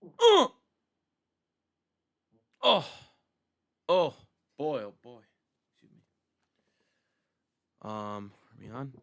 Uh, oh, oh, boy, oh boy. Excuse me. Are we on?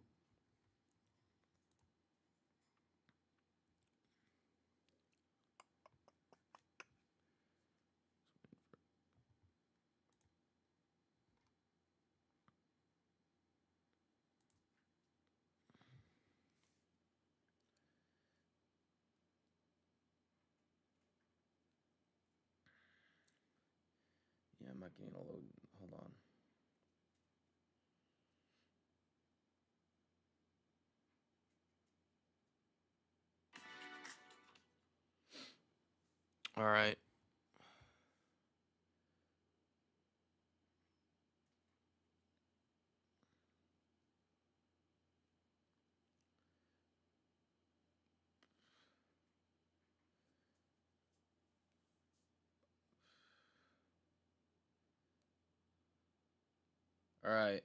Yeah, I'm not getting a load. Hold on. All right. All right.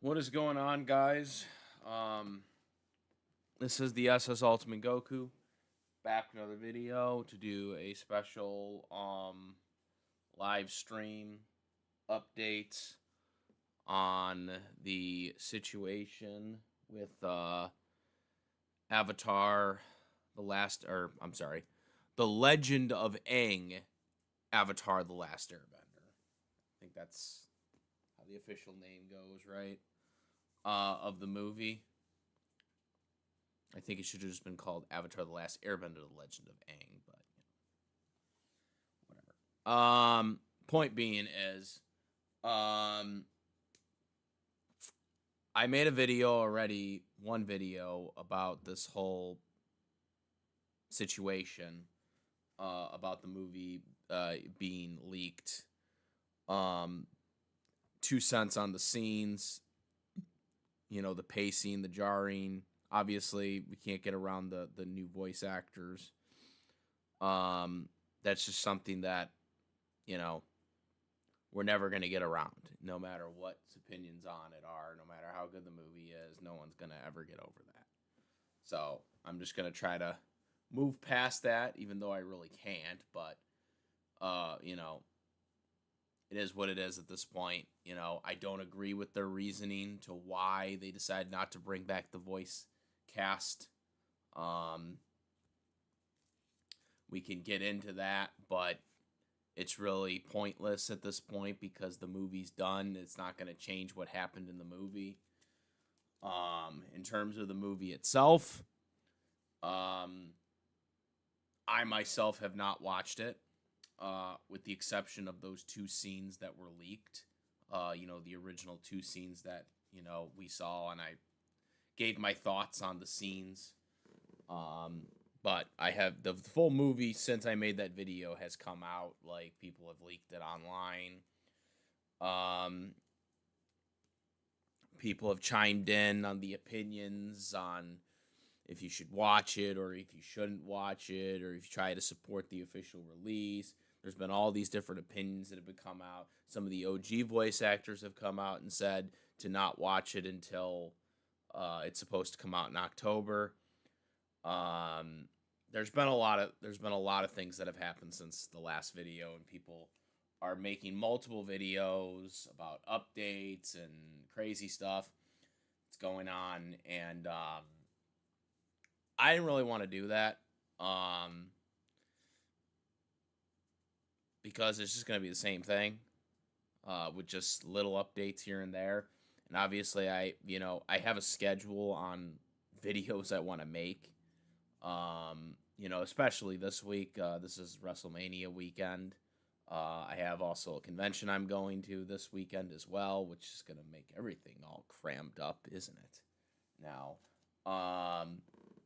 What is going on, guys? Um, this is the SS Ultimate Goku. Back with another video to do a special live stream update on the situation with Avatar, the last, or I'm sorry, the Legend of Aang, Avatar, the Last Airbender. I think that's how the official name goes, right? Of the movie. I think it should have just been called Avatar: The Last Airbender: The Legend of Aang, but whatever. Point being is, I made a video already, one video about this whole situation, about the movie being leaked. 2 cents on the scenes, the pacing, the jarring. Obviously, we can't get around the new voice actors. That's just something that, you know, we're never going to get around, no matter what opinions on it are, no matter how good the movie is. No one's going to ever get over that. So I'm just going to try to move past that, even though I really can't. But, it is what it is at this point. I don't agree with their reasoning to why they decided not to bring back the voice cast. We can get into that, but it's really pointless at this point because the movie's done. It's not going to change what happened in the movie. In terms of the movie itself, I myself have not watched it, with the exception of those 2 scenes that were leaked. The original 2 scenes that, we saw, and I gave my thoughts on the scenes. But I have the full movie since I made that video has come out. Like, people have leaked it online. People have chimed in on the opinions on if you should watch it or if you shouldn't watch it or if you try to support the official release. There's been all these different opinions that have come out. Some of the OG voice actors have come out and said to not watch it until it's supposed to come out in October. There's been a lot of things that have happened since the last video, and people are making multiple videos about updates and crazy stuff that's going on, and I didn't really want to do that, because it's just going to be the same thing, with just little updates here and there. And obviously, I have a schedule on videos I want to make. Especially this week. This is WrestleMania weekend. I have also a convention I'm going to this weekend as well, which is going to make everything all crammed up, isn't it? Now,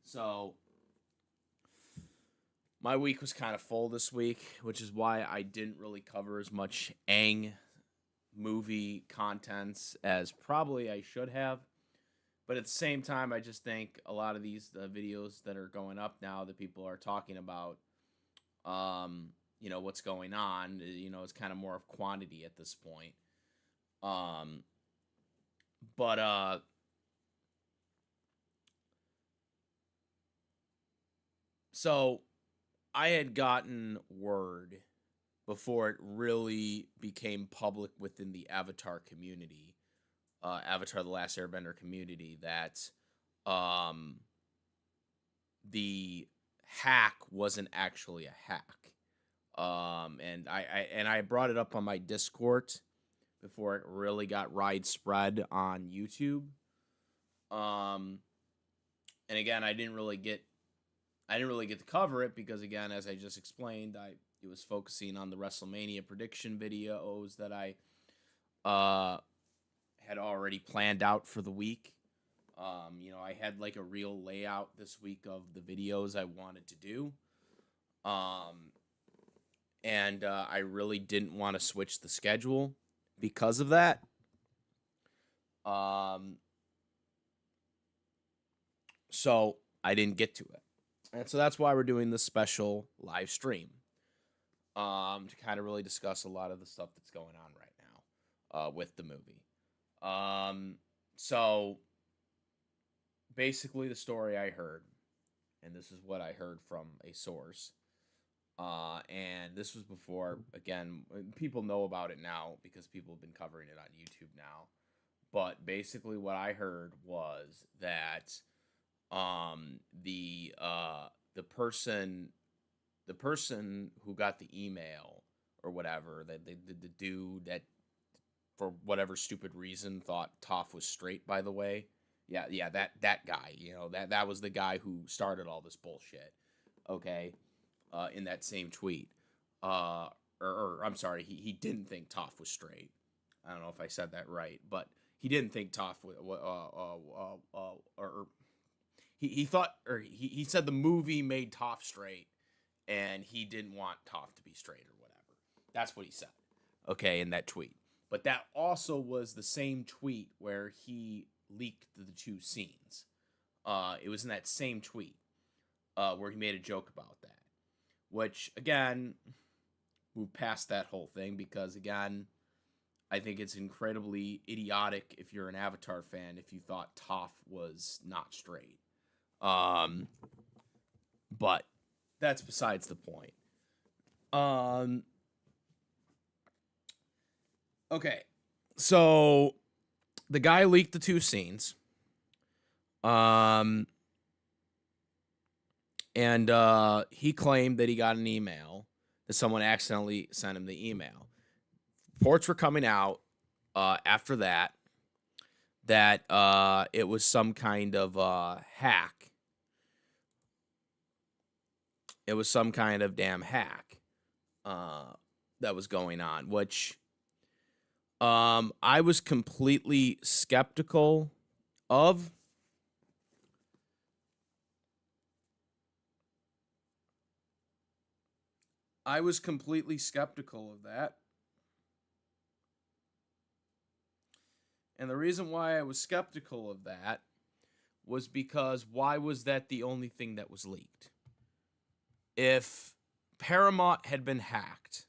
so my week was kind of full this week, which is why I didn't really cover as much Aang movie contents as probably I should have. But at the same time, I just think a lot of these videos that are going up now that people are talking about, what's going on, it's kind of more of quantity at this point. But So I had gotten word before it really became public within the Avatar community, Avatar: The Last Airbender community, that um, the hack wasn't actually a hack. And I brought it up on my Discord before it really got widespread on YouTube. Um, and again, I didn't really get to cover it because, again, as I just explained, it was focusing on the WrestleMania prediction videos that I had already planned out for the week. I had like a real layout this week of the videos I wanted to do. And I really didn't want to switch the schedule because of that. So I didn't get to it. And so that's why we're doing this special live stream. To kind of really discuss a lot of the stuff that's going on right now with the movie. So basically the story I heard, and this is what I heard from a source, and this was before, again, people know about it now because people have been covering it on YouTube now, but basically what I heard was that the person who got the email or whatever, that the dude that for whatever stupid reason thought Toph was straight, by the way. Yeah, that guy, that was the guy who started all this bullshit. Okay. In that same tweet. Or I'm sorry, he didn't think Toph was straight. I don't know if I said that right, but he didn't think Toph or he thought, or he said the movie made Toph straight, and he didn't want Toph to be straight or whatever. That's what he said, okay, in that tweet. But that also was the same tweet where he leaked the two scenes. It was in that same tweet where he made a joke about that. Which, again, move past that whole thing because, again, I think it's incredibly idiotic if you're an Avatar fan if you thought Toph was not straight. But that's besides the point. Okay, so the guy leaked the two scenes. And he claimed that he got an email, that someone accidentally sent him the email. Reports were coming out after that it was some kind of hack. It was some kind of damn hack that was going on, which I was completely skeptical of. I was completely skeptical of that. And the reason why I was skeptical of that was because why was that the only thing that was leaked? If Paramount had been hacked,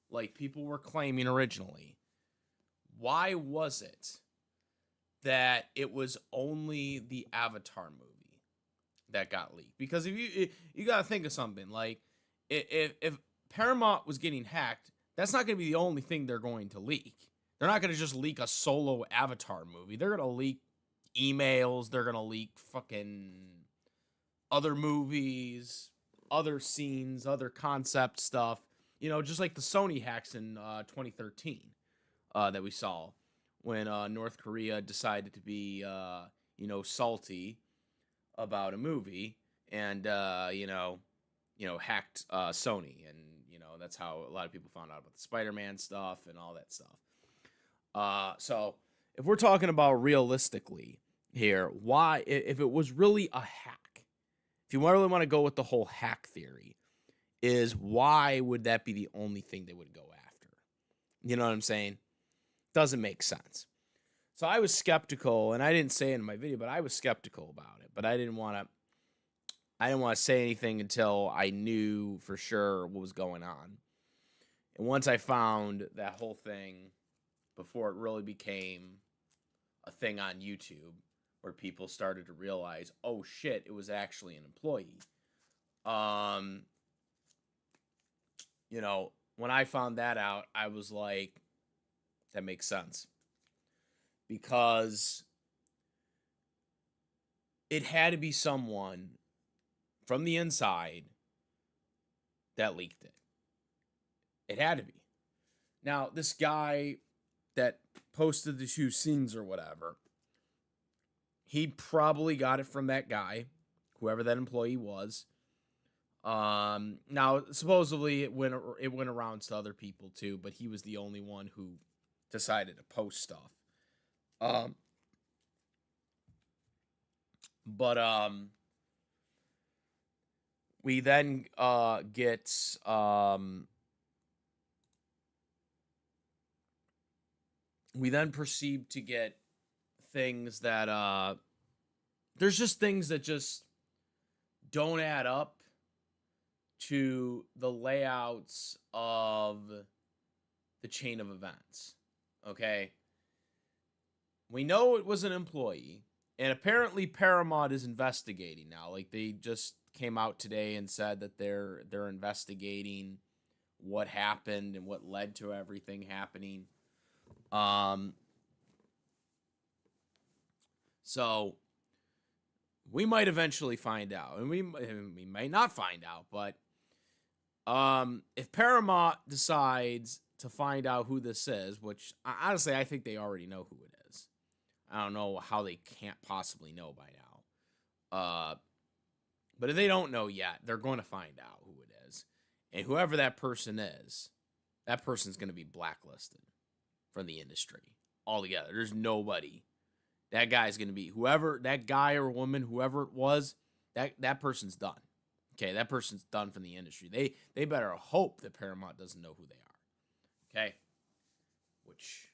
like people were claiming originally, why was it that it was only the Avatar movie that got leaked? Because if you got to think of something, like if Paramount was getting hacked, that's not going to be the only thing they're going to leak. They're not going to just leak a solo Avatar movie. They're going to leak emails. They're going to leak fucking other movies, other scenes, other concept stuff. Just like the Sony hacks in 2013 that we saw when North Korea decided to be, salty about a movie and, hacked Sony. And, that's how a lot of people found out about the Spider-Man stuff and all that stuff. So if we're talking about realistically here, why, if it was really a hack, if you really want to go with the whole hack theory, is why would that be the only thing they would go after? You know what I'm saying? Doesn't make sense. So I was skeptical, and I didn't say it in my video, but I was skeptical about it. But I didn't want to say anything until I knew for sure what was going on. And once I found that whole thing, before it really became a thing on YouTube, where people started to realize, oh shit, it was actually an employee. Um, when I found that out, I was like, that makes sense. Because it had to be someone from the inside that leaked it. It had to be. Now, this guy that posted the 2 scenes or whatever, he probably got it from that guy, whoever that employee was. Now supposedly it went around to other people too, but he was the only one who decided to post stuff. But we then get we then proceed to get things that there's just things that just don't add up to the layouts of the chain of events. Okay? We know it was an employee, and apparently Paramount is investigating now. Like, they just came out today and said that they're investigating what happened and what led to everything happening. So we might eventually find out, and we might not find out, but if Paramount decides to find out who this is, which honestly I think they already know who it is. I don't know how they can't possibly know by now. But if they don't know yet, they're going to find out who it is. And whoever that person is, that person's going to be blacklisted from the industry altogether. There's nobody. That guy's going to be, whoever, that guy or woman, whoever it was, that person's done. Okay, that person's done from the industry. They better hope that Paramount doesn't know who they are. Okay? Which,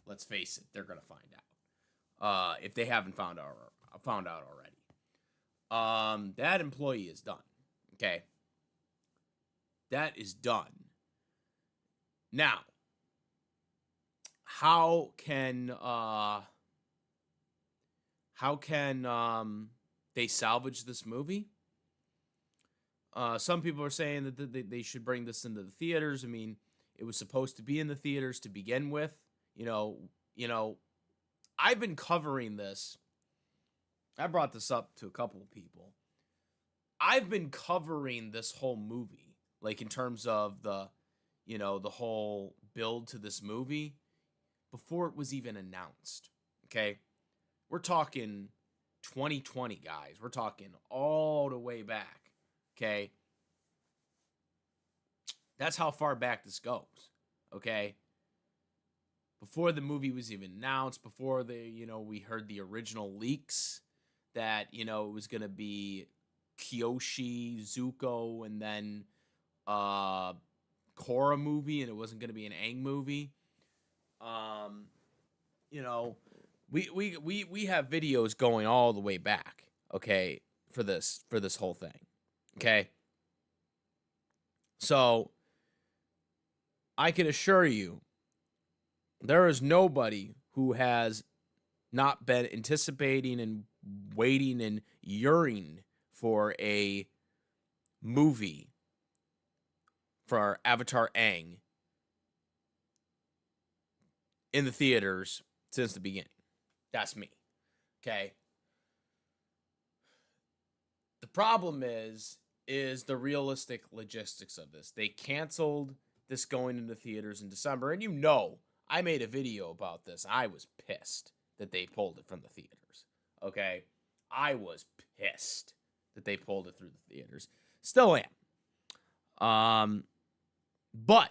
let's face it, they're going to find out. If they haven't found out already. That employee is done. Okay? That is done. Now, how can they salvage this movie? Some people are saying that they should bring this into the theaters. I mean, it was supposed to be in the theaters to begin with. You know, I've been covering this. I brought this up to a couple of people. I've been covering this whole movie, like in terms of the whole build to this movie before it was even announced. Okay? We're talking 2020, guys. We're talking all the way back. Okay? That's how far back this goes. Okay? Before the movie was even announced, before we heard the original leaks that, it was going to be Kyoshi, Zuko, and then Korra movie, and it wasn't going to be an Aang movie. We have videos going all the way back, okay, for this whole thing. Okay? So I can assure you there is nobody who has not been anticipating and waiting and yearning for a movie for Avatar Aang in the theaters since the beginning. That's me. Okay? The problem is the realistic logistics of this. They canceled this going into theaters in December, and I made a video about this. I was pissed that they pulled it from the theaters. Okay? I was pissed that they pulled it through the theaters. Still am. But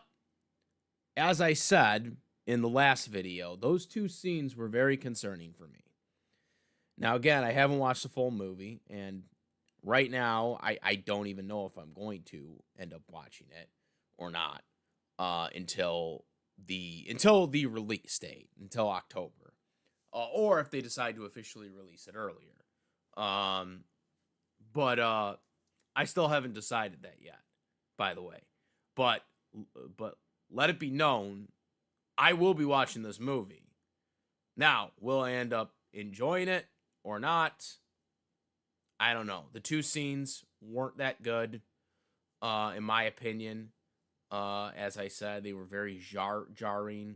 as I said in the last video, those 2 scenes were very concerning for me. Now, again, I haven't watched the full movie, and right now, I don't even know if I'm going to end up watching it or not until the release date, until October, or if they decide to officially release it earlier. But I still haven't decided that yet, by the way. But let it be known, I will be watching this movie. Now, will I end up enjoying it or not, I don't know. The two scenes weren't that good, in my opinion. As I said, they were very jarring.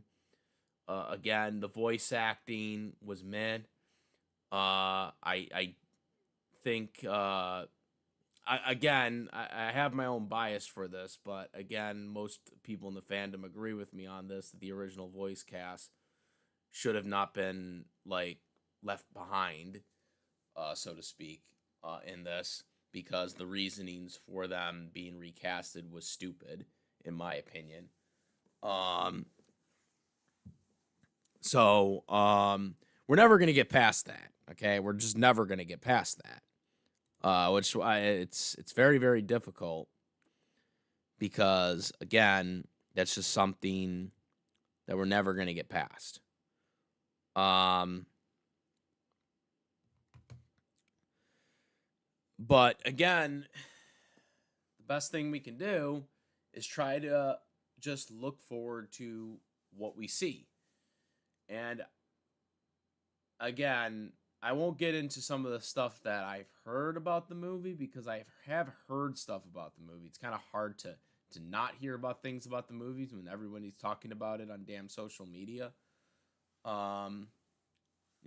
Again, the voice acting was mid. I think I have my own bias for this, but again, most people in the fandom agree with me on this that the original voice cast should have not been like left behind, so to speak, in this because the reasonings for them being recasted was stupid, in my opinion. Um, we're never gonna get past that. Okay, we're just never gonna get past that. Which it's very very difficult because again, that's just something that we're never gonna get past. Um, but again, the best thing we can do is try to just look forward to what we see. And again, I won't get into some of the stuff that I've heard about the movie because I have heard stuff about the movie. It's kind of hard to not hear about things about the movies when everybody's talking about it on damn social media.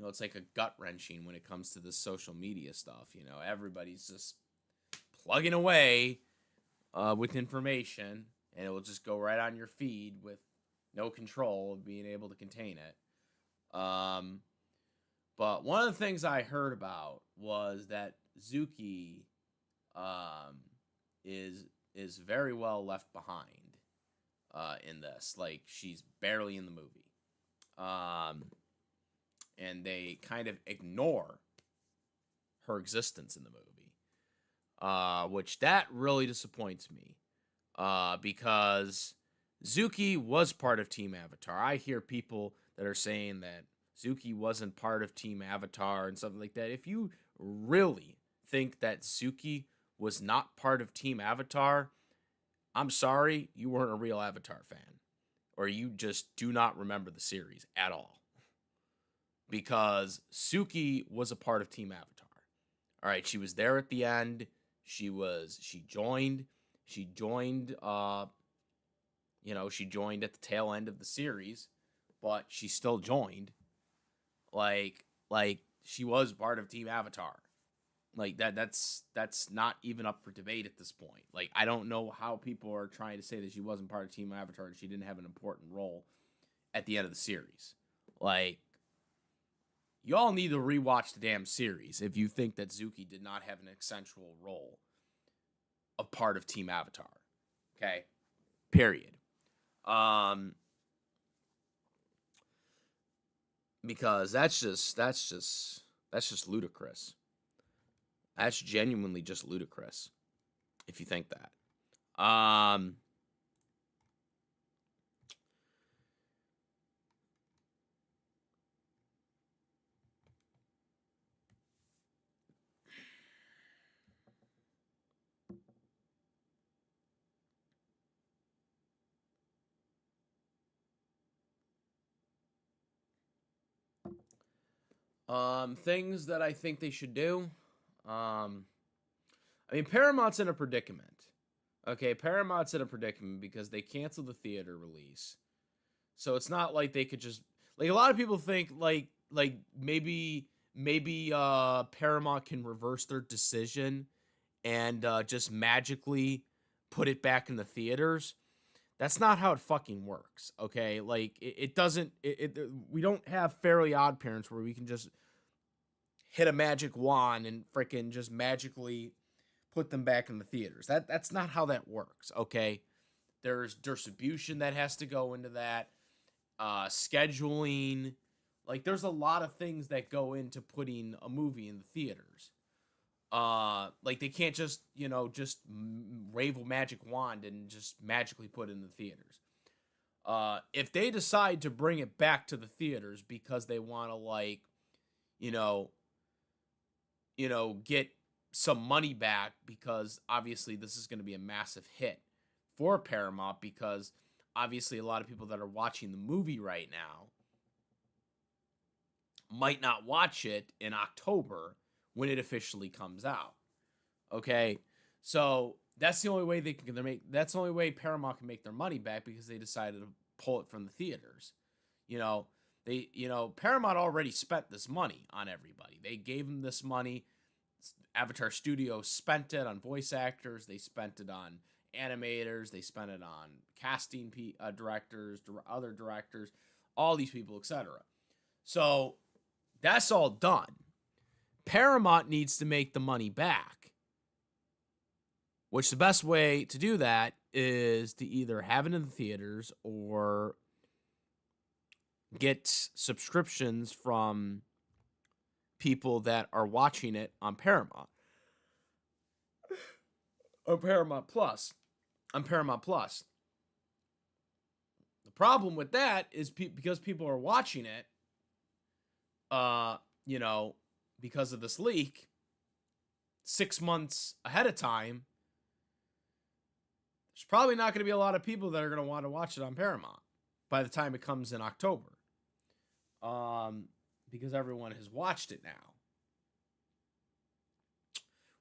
It's like a gut wrenching when it comes to this social media stuff. Everybody's just plugging away with information, and it will just go right on your feed with no control of being able to contain it. But one of the things I heard about was that Zuki is very well left behind in this. Like, she's barely in the movie. And they kind of ignore her existence in the movie, which that really disappoints me because Zuki was part of Team Avatar. I hear people that are saying that Zuki wasn't part of Team Avatar and something like that. If you really think that Zuki was not part of Team Avatar, I'm sorry, you weren't a real Avatar fan. Or you just do not remember the series at all. Because Suki was a part of Team Avatar. All right, she was there at the end. She joined she joined at the tail end of the series, but she still joined. Like she was part of Team Avatar. Like that's not even up for debate at this point. Like, I don't know how people are trying to say that she wasn't part of Team Avatar and she didn't have an important role at the end of the series. Like, y'all need to rewatch the damn series if you think that Zuki did not have an essential role of part of Team Avatar. Okay? Period. Because that's just ludicrous. That's genuinely just ludicrous if you think that. Things that I think they should do. Paramount's in a predicament. Okay, Paramount's in a predicament because they canceled the theater release. So it's not like they could just, like, a lot of people think like maybe Paramount can reverse their decision and just magically put it back in the theaters. That's not how it fucking works, okay? Like, it doesn't, we don't have Fairly Odd Parents where we can just hit a magic wand and freaking just magically put them back in the theaters. That's not how that works, okay? There's distribution that has to go into that, scheduling. Like, there's a lot of things that go into putting a movie in the theaters. Like, they can't just wave a magic wand and just magically put it in the theaters. If they decide to bring it back to the theaters because they want to, like, get some money back, because obviously this is going to be a massive hit for Paramount, because obviously a lot of people that are watching the movie right now might not watch it in October when it officially comes out. Okay, so that's the only way they can make. That's the only way Paramount can make their money back, because they decided to pull it from the theaters. You know, Paramount already spent this money on everybody. They gave them this money. Avatar Studios spent it on voice actors. They spent it on animators. They spent it on casting directors, other directors, all these people, etc. So that's all done. Paramount needs to make the money back, which the best way to do that is to either have it in the theaters or get subscriptions from people that are watching it on Paramount. Or Paramount Plus. On Paramount Plus. The problem with that is because people are watching it, because of this leak, 6 months ahead of time, there's probably not going to be a lot of people that are going to want to watch it on Paramount by the time it comes in October. Because everyone has watched it now.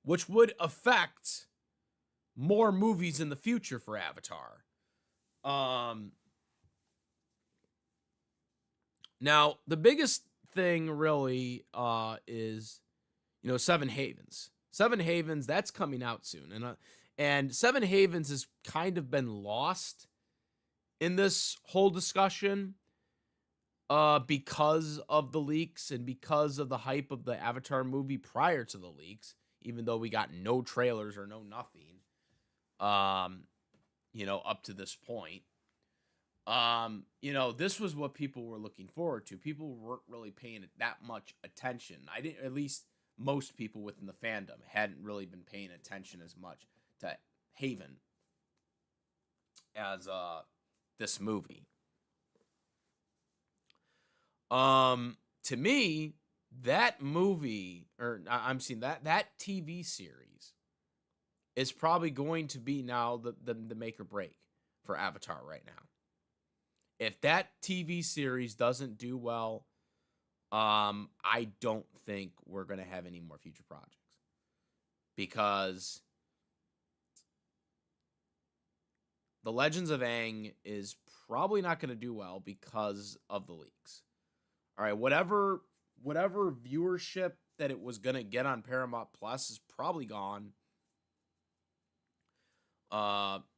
Which would affect more movies in the future for Avatar. Now, the biggest thing really is, Seven Havens. Seven Havens, that's coming out soon. And Seven Havens has kind of been lost in this whole discussion because of the leaks and because of the hype of the Avatar movie prior to the leaks, even though we got no trailers or no nothing, up to this point. This was what people were looking forward to. People weren't really paying it that much attention. At least most people within the fandom hadn't really been paying attention as much to Haven as this movie. To me, that movie, or I'm seeing that TV series is probably going to be now the make or break for Avatar right now. If that TV series doesn't do well, I don't think we're going to have any more future projects, because The Legends of Aang is probably not going to do well because of the leaks. All right, whatever viewership that it was going to get on Paramount Plus is probably gone,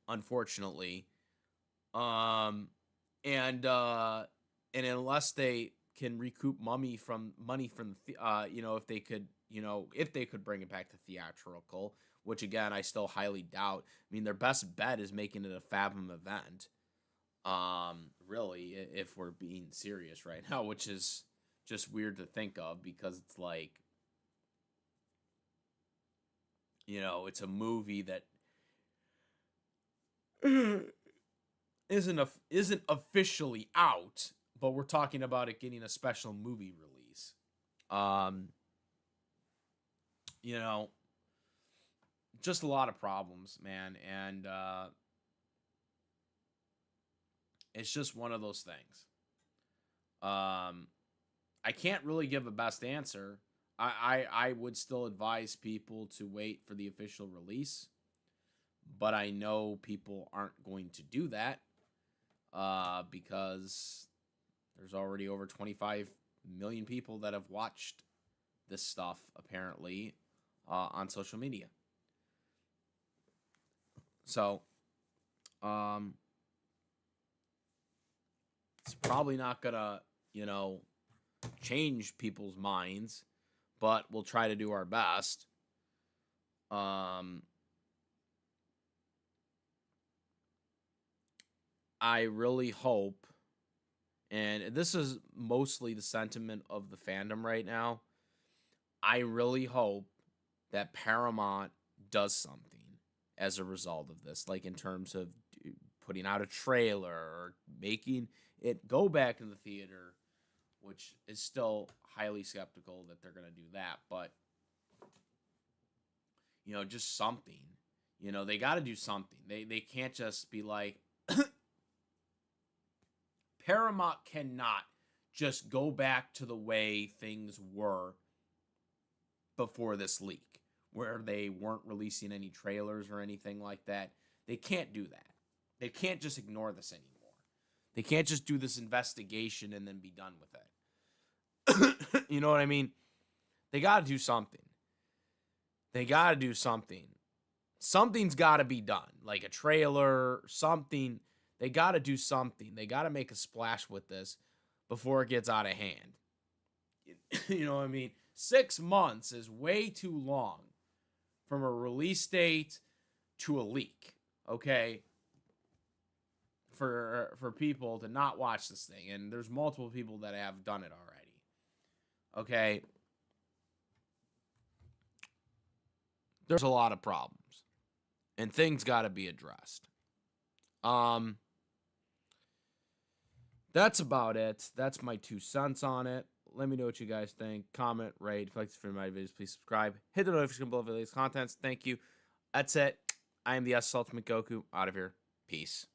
unfortunately. And unless they can recoup money from if they could bring it back to theatrical, which again I still highly doubt. I mean, their best bet is making it a Fathom event. Really, if we're being serious right now, which is just weird to think of, because it's like, it's a movie that isn't officially out, but we're talking about it getting a special movie release. Just a lot of problems, man, and it's just one of those things. I can't really give a best answer. I would still advise people to wait for the official release, but I know people aren't going to do that because there's already over 25 million people that have watched this stuff, apparently, on social media. So, it's probably not gonna, change people's minds, but we'll try to do our best. I really hope, and this is mostly the sentiment of the fandom right now, I really hope that Paramount does something as a result of this, like in terms of putting out a trailer or making it go back in the theater, which is still highly skeptical that they're going to do that, but just something. They got to do something. They can't just be like, Paramount cannot just go back to the way things were before this leak, where they weren't releasing any trailers or anything like that. They can't do that. They can't just ignore this anymore. They can't just do this investigation and then be done with it. You know what I mean? They got to do something. They got to do something. Something's got to be done, like a trailer, something. They got to do something. They got to make a splash with this before it gets out of hand. You know what I mean? 6 months is way too long from a release date to a leak, okay? For people to not watch this thing. And there's multiple people that have done it already. Okay? There's a lot of problems. And things got to be addressed. That's about it. That's my 2 cents on it. Let me know what you guys think. Comment, rate. If you like this video, my videos, please subscribe. Hit the notification bell for the latest contents. Thank you. That's it. I am the S Ultimate Goku. Out of here. Peace.